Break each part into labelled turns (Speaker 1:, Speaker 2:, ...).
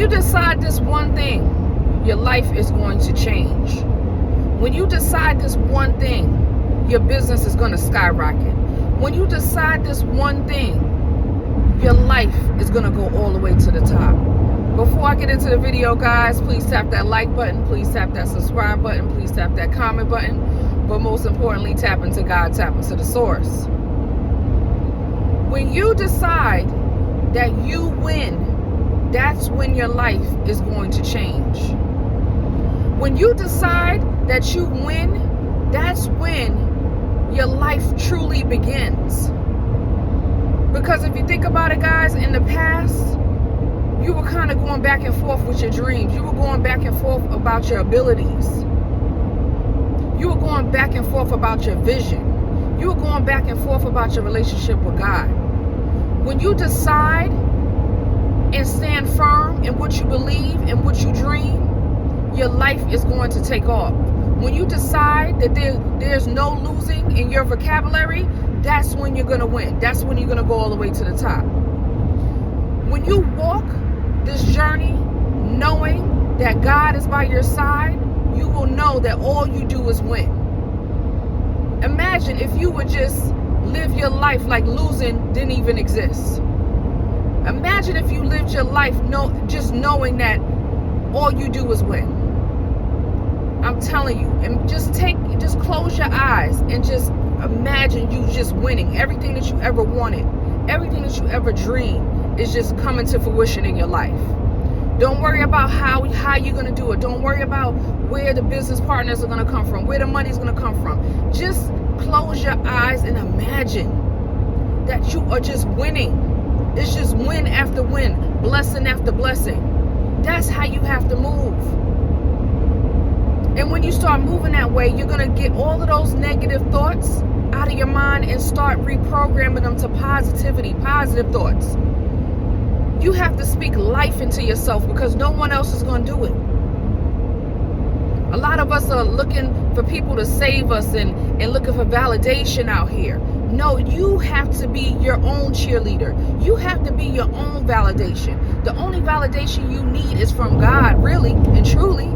Speaker 1: you decide this one thing, your life is going to change. When you decide this one thing, your business is going to skyrocket. When you decide this one thing, your life is going to go all the way to the top. Before I get into the video, guys, please tap that like button. Please tap that subscribe button. Please tap that comment button. But most importantly, tap into God, tap into the source. When you decide that you win, that's when your life is going to change. When you decide that you win, that's when your life truly begins. Because if you think about it, guys, in the past, you were kind of going back and forth with your dreams. You were going back and forth about your abilities. You were going back and forth about your vision. You were going back and forth about your relationship with God. When you decide and stand firm in what you believe and what you dream, your life is going to take off. When you decide that there's no losing in your vocabulary, that's when you're going to win. That's when you're going to go all the way to the top. When you walk this journey knowing that God is by your side, you will know that all you do is win. Imagine if you would just live your life like losing didn't even exist. Imagine if you lived your life just knowing that all you do is win. I'm telling you, and just close your eyes and just imagine you just winning. Everything that you ever wanted, everything that you ever dreamed is just coming to fruition in your life. Don't worry about how you're going to do it. Don't worry about where the business partners are going to come from, where the money's going to come from. Just close your eyes and imagine that you are just winning. It's just win after win, blessing after blessing. That's how you have to move. And when you start moving that way, you're going to get all of those negative thoughts out of your mind and start reprogramming them to positivity, positive thoughts. You have to speak life into yourself because no one else is going to do it. A lot of us are looking for people to save us and looking for validation out here. No, you have to be your own cheerleader. You have to be your own validation. The only validation you need is from God, really and truly.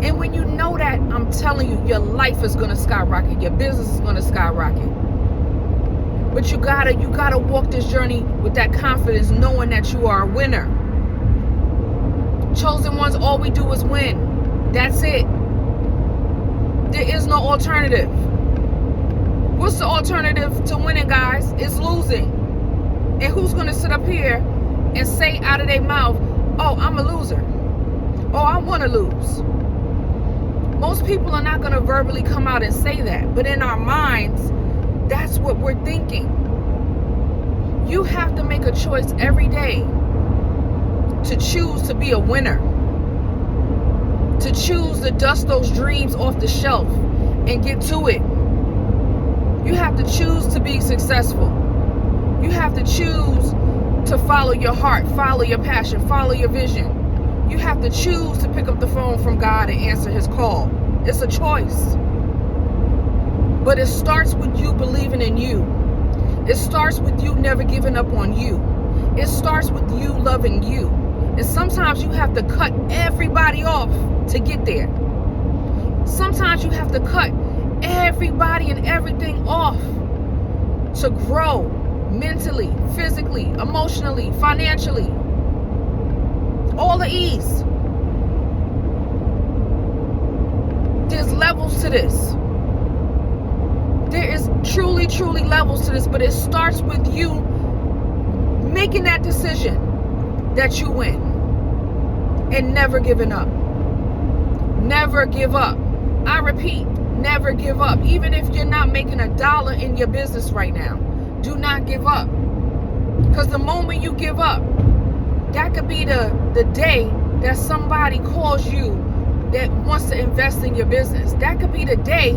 Speaker 1: And when you know that, I'm telling you, your life is going to skyrocket. Your business is going to skyrocket. But you gotta walk this journey with that confidence, knowing that you are a winner. Chosen ones, all we do is win. That's it. There is no alternative. What's the alternative to winning, guys? It's losing. And who's going to sit up here and say out of their mouth, oh, I'm a loser. Oh, I want to lose. Most people are not going to verbally come out and say that. But in our minds, that's what we're thinking. You have to make a choice every day to choose to be a winner. To choose to dust those dreams off the shelf and get to it. You have to choose to be successful. You have to choose to follow your heart, follow your passion, follow your vision. You have to choose to pick up the phone from God and answer his call. It's a choice. But it starts with you believing in you. It starts with you never giving up on you. It starts with you loving you. And sometimes you have to cut everybody off to get there. Sometimes you have to cut everybody and everything off to grow mentally, physically, emotionally, financially. All the E's. There's levels to this. There is truly levels to this, but it starts with you making that decision that you win and never giving up. Never give up. I repeat, never give up. Even if you're not making $1 in your business right now, do not give up. Because the moment you give up, that could be the day that somebody calls you that wants to invest in your business. That could be the day.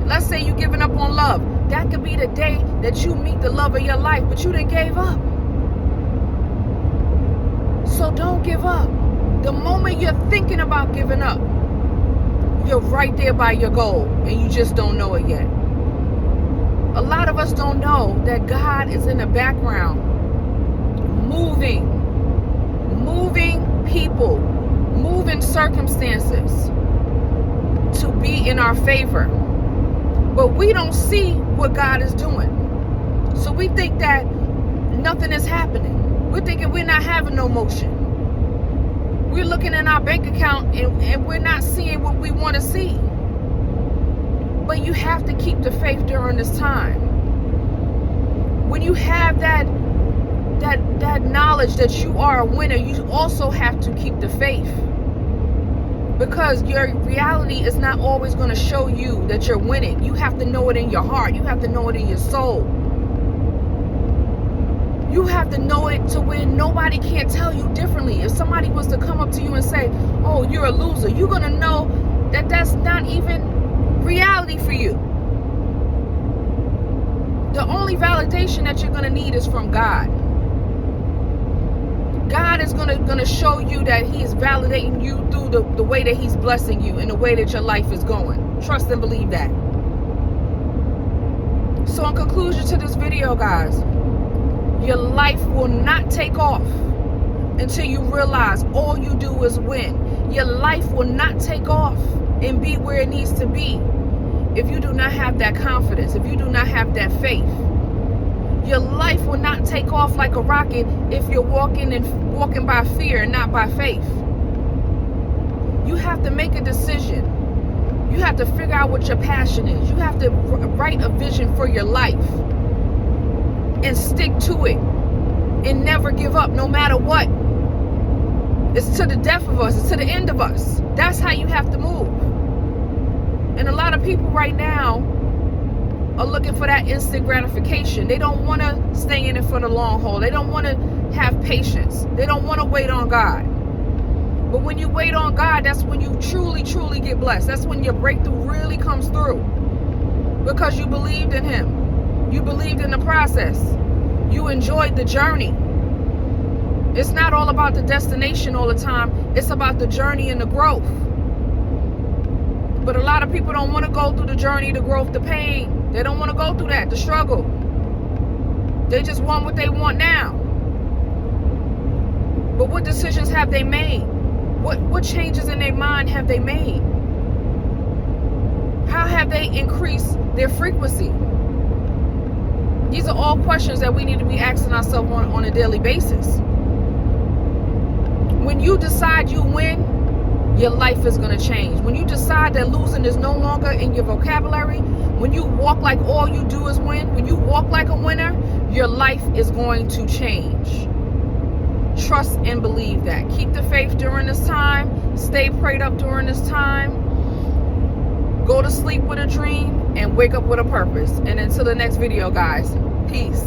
Speaker 1: Let's say you're giving up on love. That could be the day that you meet the love of your life, but you didn't give up. So don't give up. The moment you're thinking about giving up, you're right there by your goal and you just don't know it yet. A lot of us don't know that God is in the background, moving people, moving circumstances to be in our favor. But we don't see what God is doing. So we think that nothing is happening. We're thinking we're not having no motion. We're looking in our bank account and we're not seeing what we want to see. But you have to keep the faith during this time. When you have that knowledge that you are a winner, you also have to keep the faith. Because your reality is not always going to show you that you're winning. You have to know it in your heart. You have to know it in your soul. You have to know it to where nobody can tell you differently. If somebody was to come up to you and say, oh, you're a loser, you're going to know that that's not even reality for you. The only validation that you're going to need is from God. God is going to show you that he is validating you through the way that he's blessing you and the way that your life is going. Trust and believe that. So in conclusion to this video, guys, your life will not take off until you realize all you do is win. Your life will not take off and be where it needs to be if you do not have that confidence, if you do not have that faith. Your life will not take off like a rocket if you're walking by fear and not by faith. You have to make a decision. You have to figure out what your passion is. You have to write a vision for your life and stick to it and never give up no matter what. It's to the death of us. It's to the end of us. That's how you have to move. And a lot of people right now are looking for that instant gratification. They don't want to stay in it for the long haul. They don't want to have patience. They don't want to wait on God. But when you wait on God, that's when you truly, truly get blessed. That's when your breakthrough really comes through. Because you believed in him. You believed in the process. You enjoyed the journey. It's not all about the destination all the time. It's about the journey and the growth. But a lot of people don't want to go through the journey, the growth, the pain. They don't want to go through that, the struggle. They just want what they want now. But what decisions have they made? What changes in their mind have they made? How have they increased their frequency? These are all questions that we need to be asking ourselves on a daily basis. When you decide you win, your life is going to change. When you decide that losing is no longer in your vocabulary, when you walk like all you do is win, when you walk like a winner, your life is going to change. Trust and believe that. Keep the faith during this time. Stay prayed up during this time. Go to sleep with a dream and wake up with a purpose. And until the next video, guys, peace.